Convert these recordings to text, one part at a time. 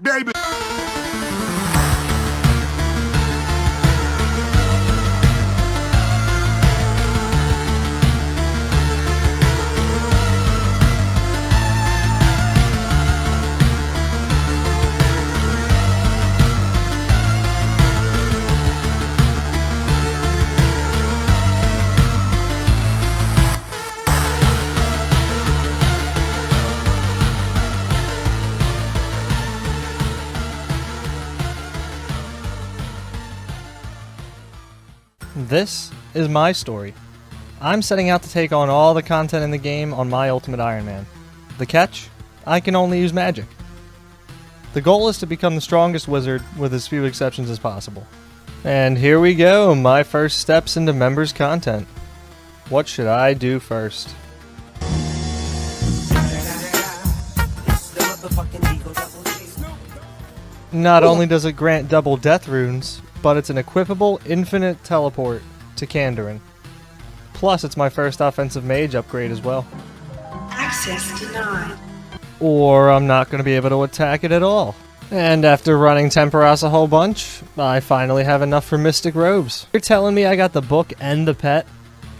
baby. This is my story. I'm setting out to take on all the content in the game on my ultimate Ironman. The catch? I can only use magic. The goal is to become the strongest wizard with as few exceptions as possible. And here we go, my first steps into members content. What should I do first? Not only does it grant double death runes, but it's an equipable infinite teleport to Kandarin. Plus, it's my first offensive mage upgrade as well. Access denied. Or I'm not going to be able to attack it at all. And after running Temperas a whole bunch, I finally have enough for Mystic Robes. You're telling me I got the book and the pet?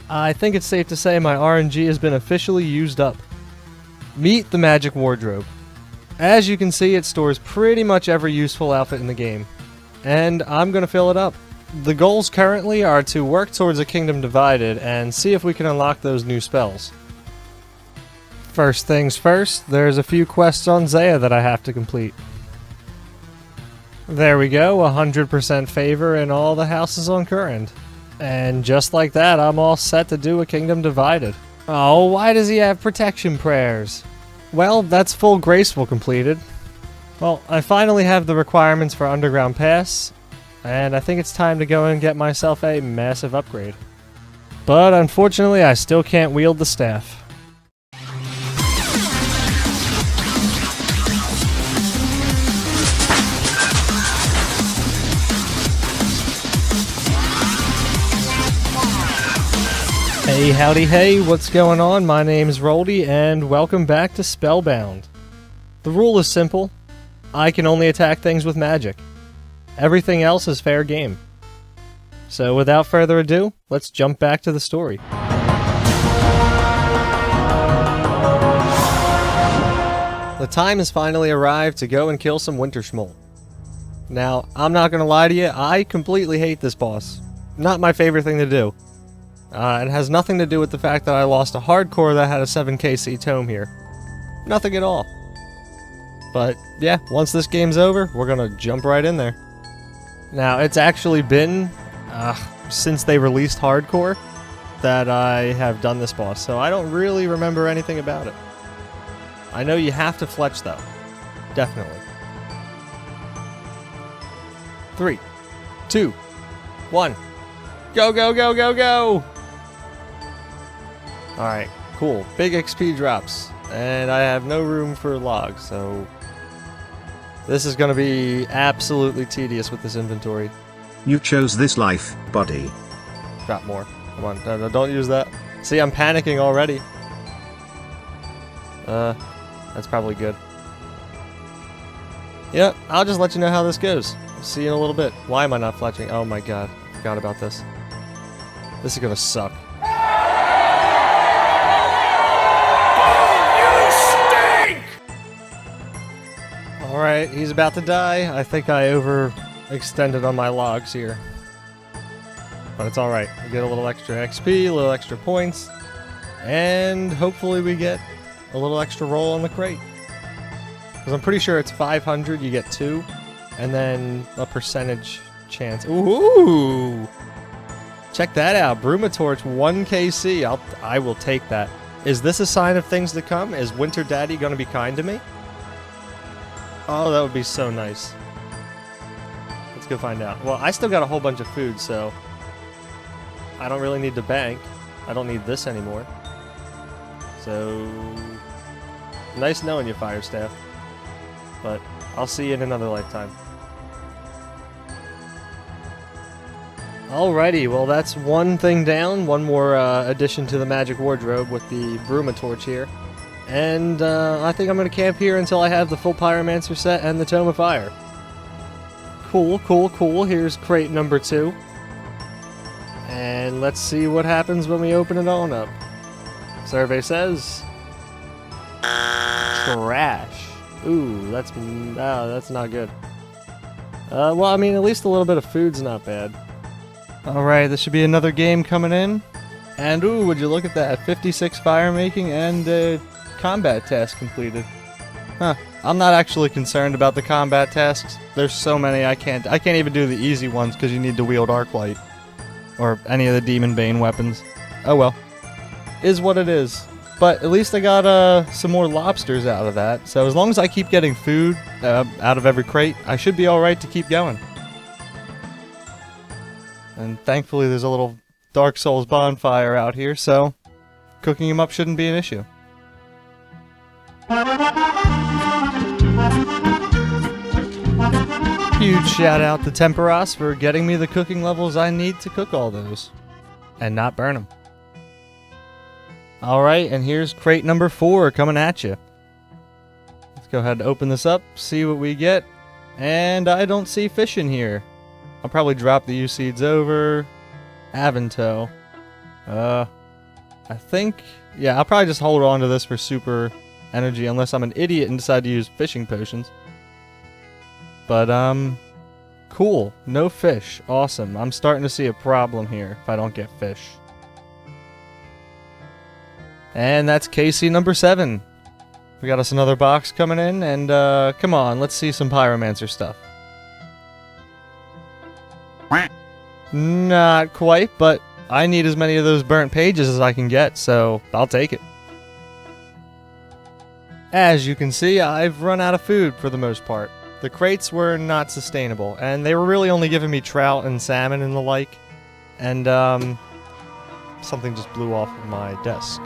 I think it's safe to say my RNG has been officially used up. Meet the Magic Wardrobe. As you can see, it stores pretty much every useful outfit in the game. And I'm going to fill it up. The goals currently are to work towards a Kingdom Divided and see if we can unlock those new spells. First things first, there's a few quests on Zaya that I have to complete. There we go, 100% favor in all the houses on Current. And just like that, I'm all set to do a Kingdom Divided. Oh, why does he have protection prayers? Well, that's full Graceful completed. Well, I finally have the requirements for Underground Pass, and I think it's time to go and get myself a massive upgrade. But unfortunately, I still can't wield the staff. Hey, howdy, hey, what's going on? My name is Roldy, and welcome back to Spellbound. The rule is simple. I can only attack things with magic. Everything else is fair game. So without further ado, let's jump back to the story. The time has finally arrived to go and kill some Winterschmoll. Now, I'm not gonna lie to you, I completely hate this boss. Not my favorite thing to do. It has nothing to do with the fact that I lost a hardcore that had a 7kc tome here. Nothing at all. But yeah, once this game's over, we're gonna jump right in there. Now, it's actually been, since they released Hardcore, that I have done this boss, so I don't really remember anything about it. I know you have to fletch, though. Definitely. 3, 2, 1. Go, go, go, go, go! Alright, cool. Big XP drops. And I have no room for logs, so this is going to be absolutely tedious with this inventory. You chose this life, buddy. Drop more. Come on, no, don't use that. See, I'm panicking already. That's probably good. Yep, I'll just let you know how this goes. See you in a little bit. Why am I not fletching? Oh my god, forgot about this. This is going to suck. Alright, he's about to die. I think I overextended on my logs here. But it's alright. We get a little extra XP, a little extra points, and hopefully we get a little extra roll on the crate. Because I'm pretty sure it's 500, you get 2, and then a percentage chance. Ooh! Check that out. Bruma Torch 1kc. I will take that. Is this a sign of things to come? Is Winter Daddy going to be kind to me? Oh, that would be so nice. Let's go find out. Well, I still got a whole bunch of food, so I don't really need to bank. I don't need this anymore. So, nice knowing you, Firestaff. But I'll see you in another lifetime. Alrighty, well that's one thing down. One more addition to the Magic Wardrobe with the Bruma Torch here. And I think I'm going to camp here until I have the full pyromancer set and the tome of fire. Cool, cool, cool. Here's crate number 2. And let's see what happens when we open it on up. Survey says... trash. Ooh, that's not good. Well, I mean, at least a little bit of food's not bad. Alright, this should be another game coming in. And ooh, would you look at that? 56 fire making and combat task completed. Huh. I'm not actually concerned about the combat tasks. There's so many I can't even do the easy ones because you need to wield arc light. Or any of the demon bane weapons. Oh well. Is what it is. But at least I got some more lobsters out of that. So as long as I keep getting food out of every crate, I should be alright to keep going. And thankfully there's a little Dark Souls bonfire out here, so cooking them up shouldn't be an issue. Huge shout out to Temperos for getting me the cooking levels I need to cook all those. And not burn them. Alright, and here's crate number 4 coming at you. Let's go ahead and open this up, see what we get. And I don't see fish in here. I'll probably drop the U-seeds over. Aventoe. I think... yeah, I'll probably just hold on to this for super energy unless I'm an idiot and decide to use fishing potions. But, cool. No fish. Awesome. I'm starting to see a problem here if I don't get fish. And that's KC number 7. We got us another box coming in, and, come on, let's see some pyromancer stuff. Not quite, but I need as many of those burnt pages as I can get, so I'll take it. As you can see, I've run out of food for the most part. The crates were not sustainable, and they were really only giving me trout and salmon and the like. And, something just blew off of my desk.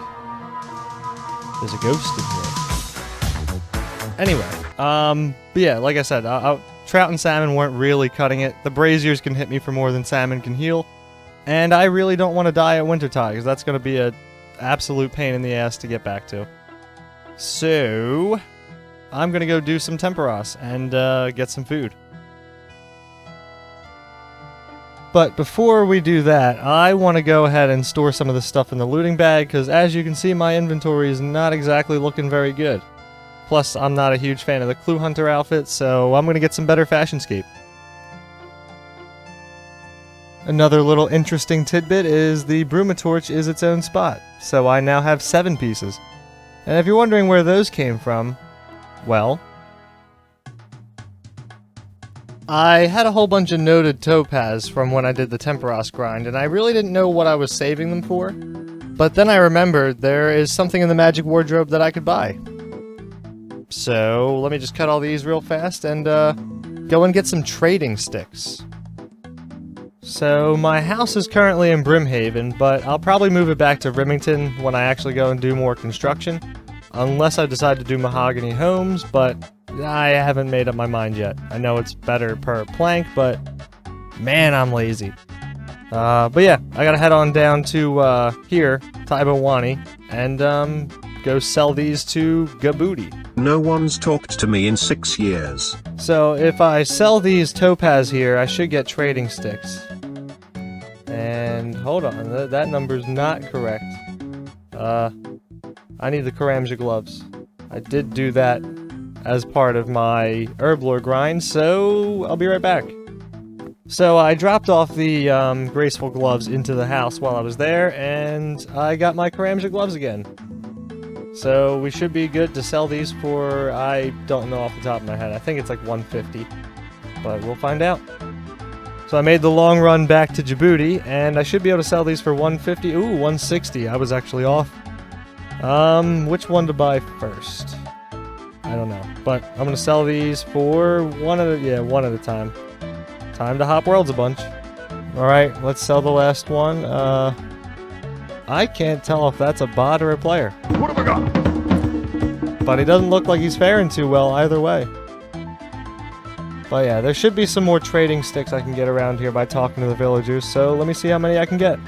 There's a ghost in here. Anyway, but yeah, like I said, trout and salmon weren't really cutting it. The braziers can hit me for more than salmon can heal. And I really don't want to die at Wintertodt, because that's going to be an absolute pain in the ass to get back to. So, I'm going to go do some Temperos and get some food. But before we do that, I want to go ahead and store some of the stuff in the looting bag, because as you can see, my inventory is not exactly looking very good. Plus, I'm not a huge fan of the Clue Hunter outfit, so I'm going to get some better fashion scape. Another little interesting tidbit is the bruma torch is its own spot, so I now have 7 pieces. And if you're wondering where those came from, well, I had a whole bunch of noted topaz from when I did the Temperos grind, and I really didn't know what I was saving them for. But then I remembered there is something in the magic wardrobe that I could buy. So, let me just cut all these real fast and go and get some trading sticks. So, my house is currently in Brimhaven, but I'll probably move it back to Remington when I actually go and do more construction. Unless I decide to do mahogany homes, but I haven't made up my mind yet. I know it's better per plank, but man, I'm lazy. But yeah, I gotta head on down to here, Taibawani, and go sell these to Gabooti. No one's talked to me in 6 years. So if I sell these topaz here, I should get trading sticks. And hold on, that number's not correct. I need the Karamja gloves. I did do that as part of my herblore grind, so I'll be right back. So I dropped off the graceful gloves into the house while I was there, and I got my Karamja gloves again. So we should be good to sell these for, I don't know off the top of my head, I think it's like 150, but we'll find out. So I made the long run back to Djibouti, and I should be able to sell these for 150, ooh, 160, I was actually off. Which one to buy first? I don't know, but I'm gonna sell these for one at a time. Time to hop worlds a bunch. Alright, let's sell the last one. I can't tell if that's a bot or a player. What have I got? But he doesn't look like he's faring too well either way. But yeah, there should be some more trading sticks I can get around here by talking to the villagers, so let me see how many I can get.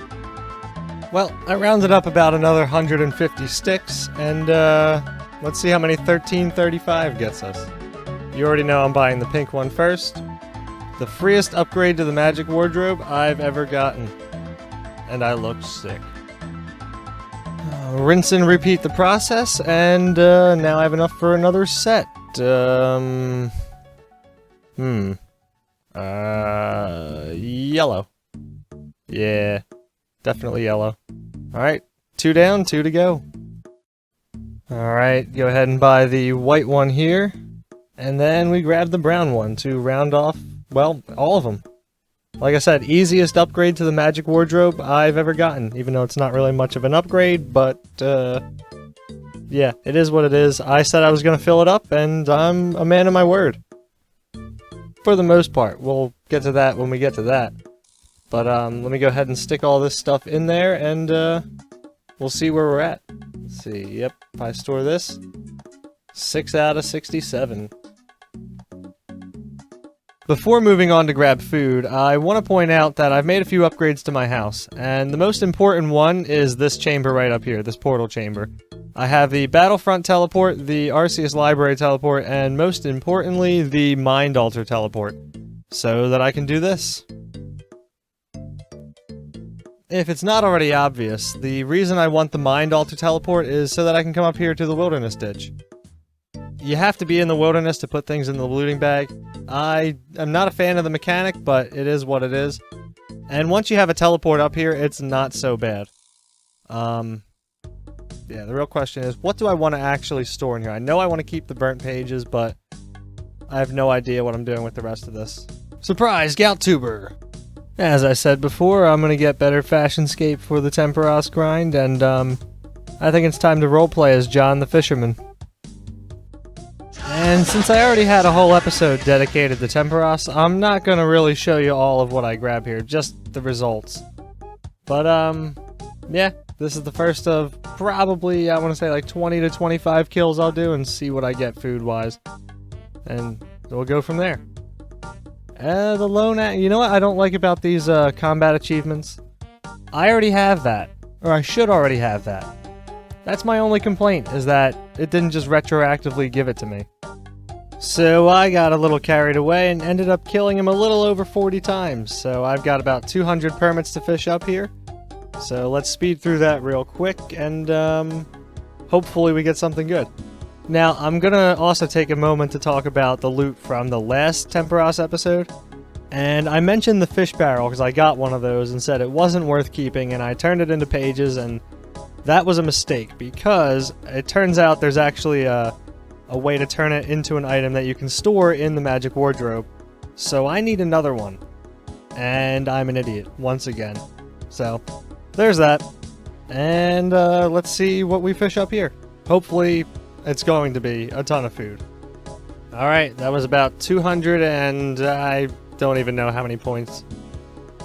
Well, I rounded up about another 150 sticks, and Let's see how many 1335 gets us. You already know I'm buying the pink one first. The freest upgrade to the magic wardrobe I've ever gotten. And I look sick. Rinse and repeat the process, and now I have enough for another set. Yellow. Yeah, definitely yellow. Alright, 2 down, 2 to go. Alright, go ahead and buy the white one here. And then we grab the brown one to round off, well, all of them. Like I said, easiest upgrade to the magic wardrobe I've ever gotten, even though it's not really much of an upgrade, but, yeah, it is what it is. I said I was going to fill it up, and I'm a man of my word. For the most part. We'll get to that when we get to that. But, let me go ahead and stick all this stuff in there, and, we'll see where we're at. Let's see, yep, if I store this, 6 out of 67. Before moving on to grab food, I want to point out that I've made a few upgrades to my house, and the most important one is this chamber right up here, this portal chamber. I have the Battlefront teleport, the Arceus Library teleport, and most importantly, the Mind Altar teleport, so that I can do this. If it's not already obvious, the reason I want the Mind Altar teleport is so that I can come up here to the Wilderness Ditch. You have to be in the wilderness to put things in the looting bag. I am not a fan of the mechanic, but it is what it is. And once you have a teleport up here, it's not so bad. Yeah, the real question is, what do I want to actually store in here? I know I want to keep the burnt pages, but I have no idea what I'm doing with the rest of this. Surprise, Gout Tuber! As I said before, I'm going to get better fashion scape for the Temperos grind, and I think it's time to roleplay as John the Fisherman. And since I already had a whole episode dedicated to Temperos, I'm not going to really show you all of what I grab here, just the results. But, yeah, this is the first of probably, I want to say like 20 to 25 kills I'll do and see what I get food-wise. And we'll go from there. The lone you know what I don't like about these combat achievements? I already have that. Or I should already have that. That's my only complaint, is that it didn't just retroactively give it to me. So I got a little carried away and ended up killing him a little over 40 times. So I've got about 200 permits to fish up here. So let's speed through that real quick and hopefully we get something good. Now, I'm gonna also take a moment to talk about the loot from the last Temperos episode. And I mentioned the fish barrel because I got one of those and said it wasn't worth keeping, and I turned it into pages, and that was a mistake because it turns out there's actually a way to turn it into an item that you can store in the magic wardrobe. So I need another one. And I'm an idiot, once again. So, there's that. And let's see what we fish up here. Hopefully, it's going to be a ton of food. Alright, that was about 200 and I don't even know how many points.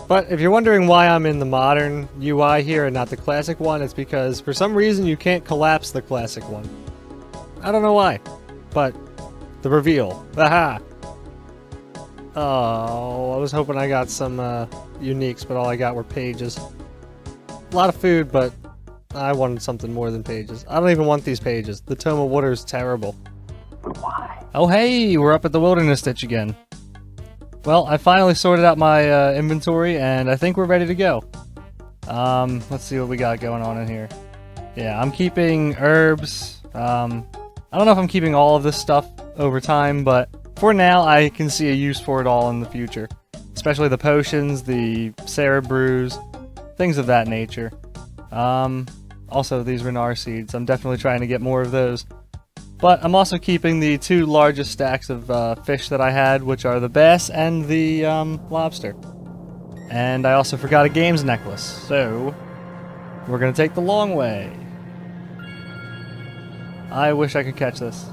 But if you're wondering why I'm in the modern UI here and not the classic one, it's because for some reason you can't collapse the classic one. I don't know why, but the reveal. Aha! Oh, I was hoping I got some uniques, but all I got were pages. A lot of food, but I wanted something more than pages. I don't even want these pages. The Tome of Water is terrible. Why? Oh hey, we're up at the Wilderness Ditch again. Well, I finally sorted out my inventory, and I think we're ready to go. Let's see what we got going on in here. Yeah, I'm keeping herbs. I don't know if I'm keeping all of this stuff over time, but for now, I can see a use for it all in the future. Especially the potions, the Sarah brews, things of that nature. Also, these Renar seeds. I'm definitely trying to get more of those. But I'm also keeping the 2 largest stacks of fish that I had, which are the bass and the lobster. And I also forgot a games necklace, so we're going to take the long way. I wish I could catch this.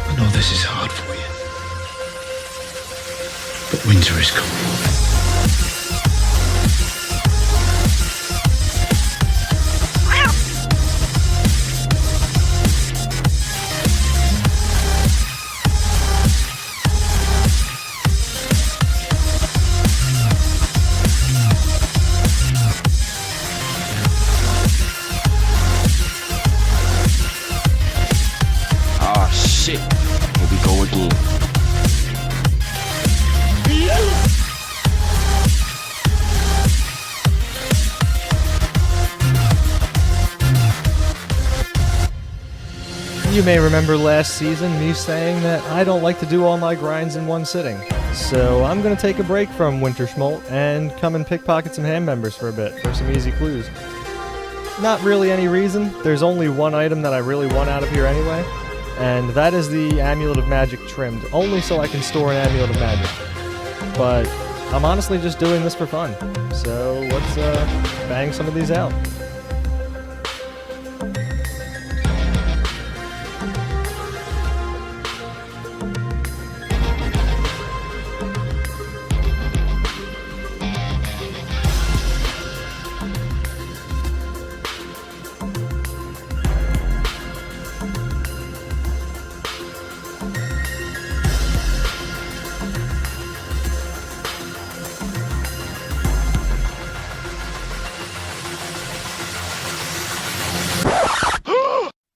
I know this is hard for you. Winter is coming. Ah, shit. Here we go again. You may remember last season me saying that I don't like to do all my grinds in one sitting. So I'm going to take a break from Winter Schmolt and come and pickpocket some hand members for a bit for some easy clues. Not really any reason. There's only one item that I really want out of here anyway, and that is the Amulet of Magic trimmed, only so I can store an Amulet of Magic. But I'm honestly just doing this for fun, so let's bang some of these out.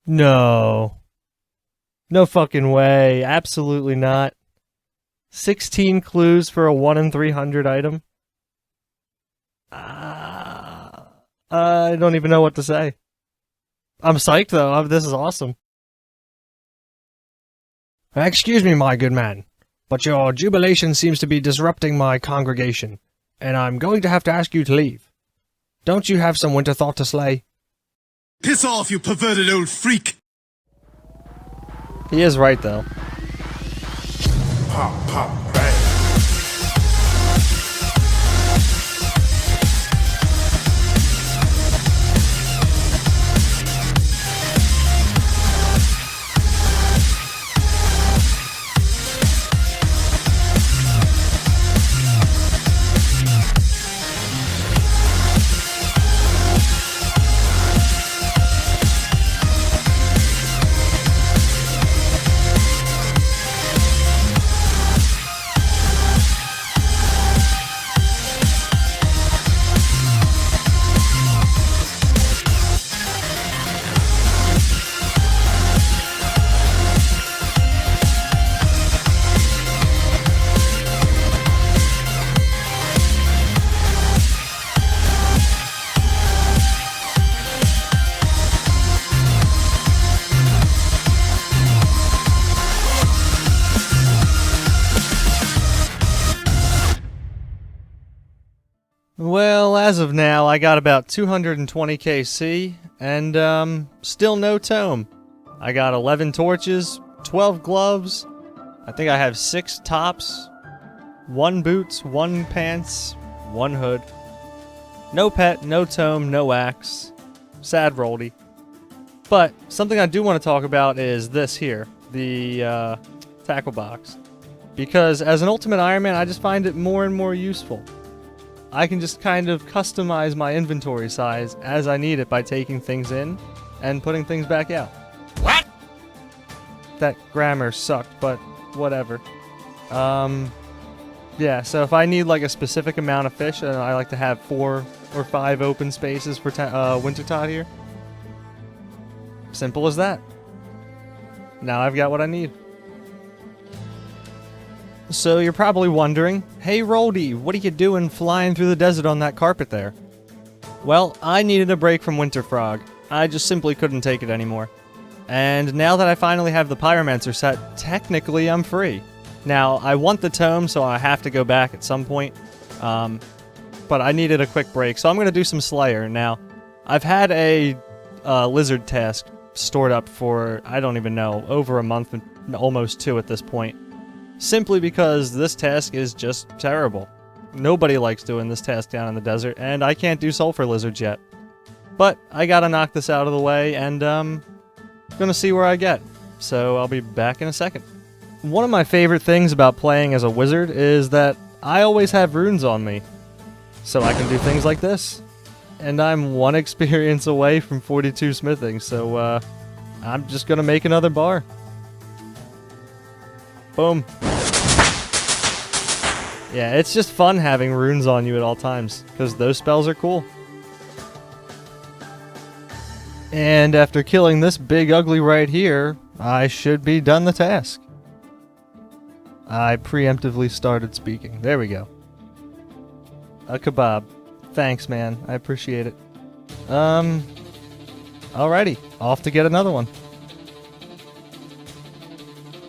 No. No fucking way. Absolutely not. 16 clues for a 1 in 300 item? I don't even know what to say. I'm psyched though. This is awesome. Excuse me, my good man, but your jubilation seems to be disrupting my congregation, and I'm going to have to ask you to leave. Don't you have some Wintertodt to slay? Piss off, you perverted old freak! He is right, though. Pop, pop, bang. Well, as of now, I got about 220 KC, and still no tome. I got 11 torches, 12 gloves, I think I have 6 tops, 1 boots, 1 pants, 1 hood. No pet, no tome, no axe. Sad rollty. But something I do want to talk about is this here, the tackle box. Because as an Ultimate Iron Man, I just find it more and more useful. I can just kind of customize my inventory size as I need it by taking things in and putting things back out. What? That grammar sucked, but whatever. Yeah, so if I need like a specific amount of fish, and I like to have 4 or 5 open spaces for Wintertodt here. Simple as that. Now I've got what I need. So you're probably wondering, hey Roldy, what are you doing flying through the desert on that carpet there? Well, I needed a break from Winterfrog. I just simply couldn't take it anymore. And now that I finally have the pyromancer set, technically I'm free. Now, I want the tome, so I have to go back at some point. But I needed a quick break, so I'm going to do some Slayer. Now, I've had a lizard task stored up for, I don't even know, over a month, almost 2 at this point. Simply because this task is just terrible. Nobody likes doing this task down in the desert, and I can't do sulfur lizards yet. But I gotta knock this out of the way, and gonna see where I get. So I'll be back in a second. One of my favorite things about playing as a wizard is that I always have runes on me, so I can do things like this. And I'm 1 experience away from 42 smithing, so I'm just gonna make another bar. Boom. Yeah, it's just fun having runes on you at all times, because those spells are cool. And after killing this big ugly right here, I should be done the task. I preemptively started speaking. There we go. A kebab. Thanks, man. I appreciate it. Alrighty. Off to get another one.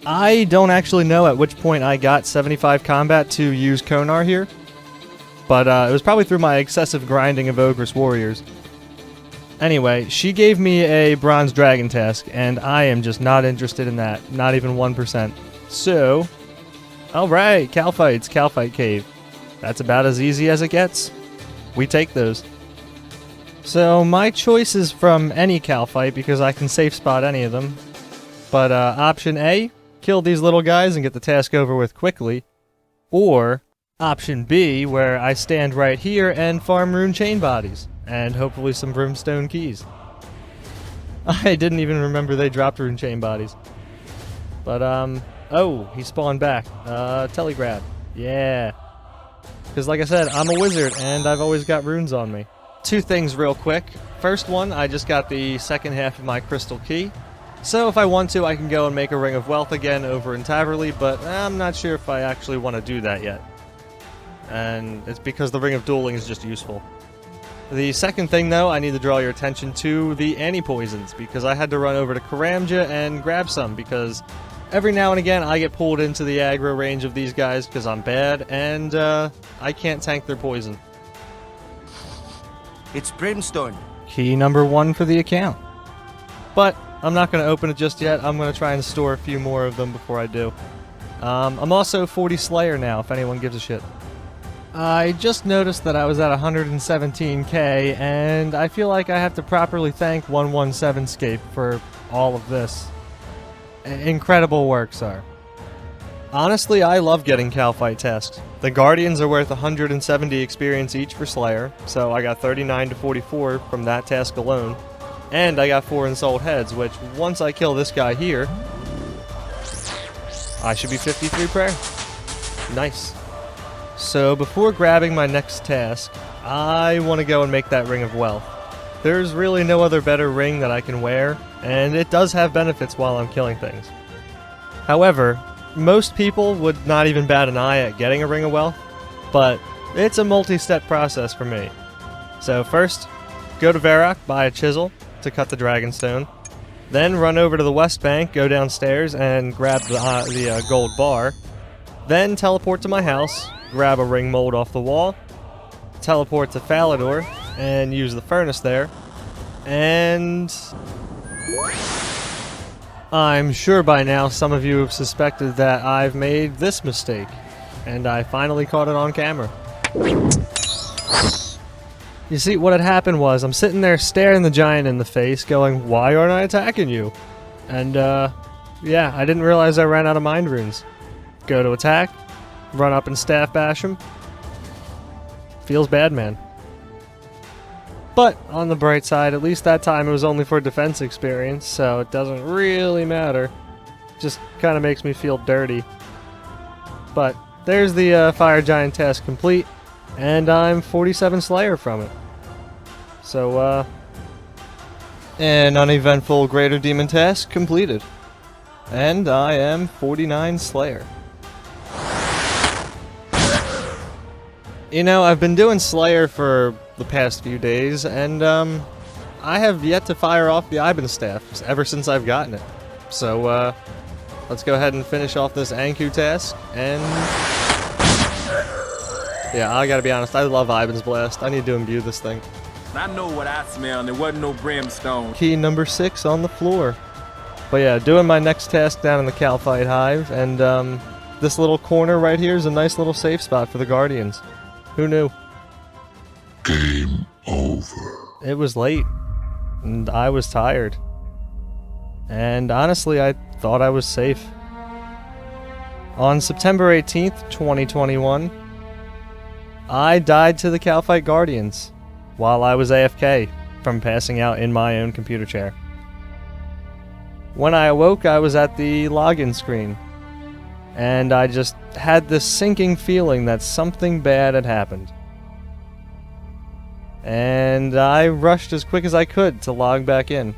I don't actually know at which point I got 75 combat to use Konar here. But it was probably through my excessive grinding of Ogress Warriors. Anyway, she gave me a Bronze Dragon task, and I am just not interested in that. Not even 1%. So, alright, Calphites, Calphite Cave. That's about as easy as it gets. We take those. So, my choice is from any Calphite, because I can safe spot any of them. But option A, kill these little guys and get the task over with quickly. Or option B, where I stand right here and farm rune chain bodies. And hopefully some brimstone keys. I didn't even remember they dropped rune chain bodies. But, oh, he spawned back. Telegrab. Yeah. Because like I said, I'm a wizard, and I've always got runes on me. 2 things real quick. First one, I just got the second half of my crystal key. So if I want to, I can go and make a Ring of Wealth again over in Taverley, but I'm not sure if I actually want to do that yet. And it's because the Ring of Dueling is just useful. The second thing, though, I need to draw your attention to the anti-poisons, because I had to run over to Karamja and grab some, because every now and again I get pulled into the aggro range of these guys because I'm bad, and I can't tank their poison. It's brimstone. Key number 1 for the account. But I'm not going to open it just yet. I'm going to try and store a few more of them before I do. I'm also 40 Slayer now, if anyone gives a shit. I just noticed that I was at 117k, and I feel like I have to properly thank 117 Scape for all of this. Incredible work, sir. Honestly, I love getting Calphite tasks. The Guardians are worth 170 experience each for Slayer, so I got 39 to 44 from that task alone. And I got 4 Ensouled Heads, which, once I kill this guy here, I should be 53 prayer. Nice. So before grabbing my next task, I want to go and make that Ring of Wealth. There's really no other better ring that I can wear, and it does have benefits while I'm killing things. However, most people would not even bat an eye at getting a Ring of Wealth, but it's a multi-step process for me. So first, go to Varrock, buy a chisel to cut the Dragonstone, then run over to the West Bank, go downstairs, and grab the gold bar, then teleport to my house, grab a ring mold off the wall, teleport to Falador, and use the furnace there, and I'm sure by now some of you have suspected that I've made this mistake, and I finally caught it on camera. You see, what had happened was, I'm sitting there staring the giant in the face, going, why aren't I attacking you? And, yeah, I didn't realize I ran out of mind runes. Go to attack, run up and staff bash him. Feels bad, man. But, on the bright side, at least that time it was only for defense experience, so it doesn't really matter. Just kind of makes me feel dirty. But, there's the Fire Giant task complete, and I'm 47 Slayer from it. So, an uneventful Greater Demon task completed. And I am 49 Slayer. You know, I've been doing Slayer for the past few days, and I have yet to fire off the Iben staff ever since I've gotten it. So, let's go ahead and finish off this Anku task, and yeah, I gotta be honest, I love Iben's Blast. I need to imbue this thing. I know what I smell, and there wasn't no brimstone. Key number 6 on the floor. But yeah, doing my next task down in the Calphite Hive, and this little corner right here is a nice little safe spot for the Guardians. Who knew? Game over. It was late, and I was tired. And honestly, I thought I was safe. On September 18th, 2021, I died to the Calphite Guardians while I was AFK from passing out in my own computer chair. When I awoke, I was at the login screen, and I just had this sinking feeling that something bad had happened. And I rushed as quick as I could to log back in.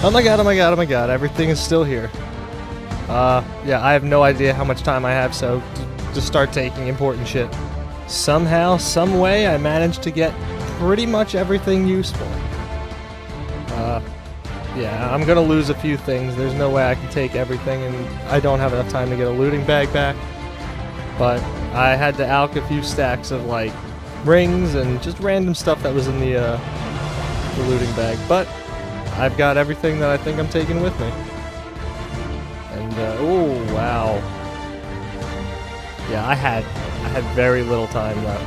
Oh my god, oh my god, oh my god, everything is still here. Yeah, I have no idea how much time I have, so just start taking important shit. Somehow, some way, I managed to get pretty much everything useful. Yeah, I'm gonna lose a few things. There's no way I can take everything, and I don't have enough time to get a looting bag back. But I had to alch a few stacks of, like, rings and just random stuff that was in the looting bag. But I've got everything that I think I'm taking with me. And, oh, wow. Yeah, I had very little time left.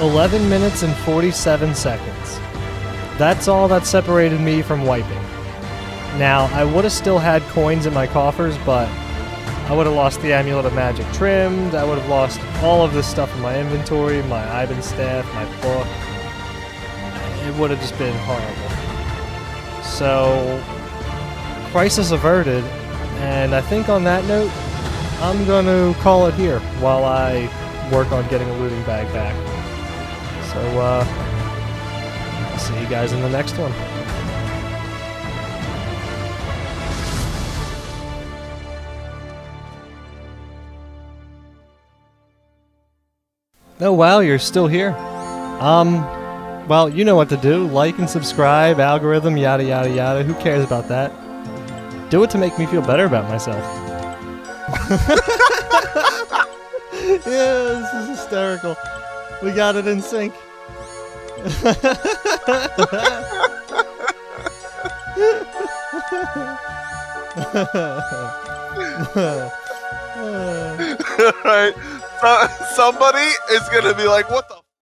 "11 minutes and 47 seconds. That's all that separated me from wiping. Now, I would have still had coins in my coffers, but I would have lost the Amulet of Magic trimmed, I would have lost all of this stuff in my inventory, my Ivan staff, my book. It would have just been horrible. So, crisis averted, and I think on that note, I'm going to call it here while I work on getting a looting bag back. So, I'll see you guys in the next one. Oh wow, you're still here. Well, you know what to do. Like and subscribe, algorithm, yada yada yada. Who cares about that? Do it to make me feel better about myself. Yeah, this is hysterical. We got it in sync. Right. Somebody is gonna be like, what the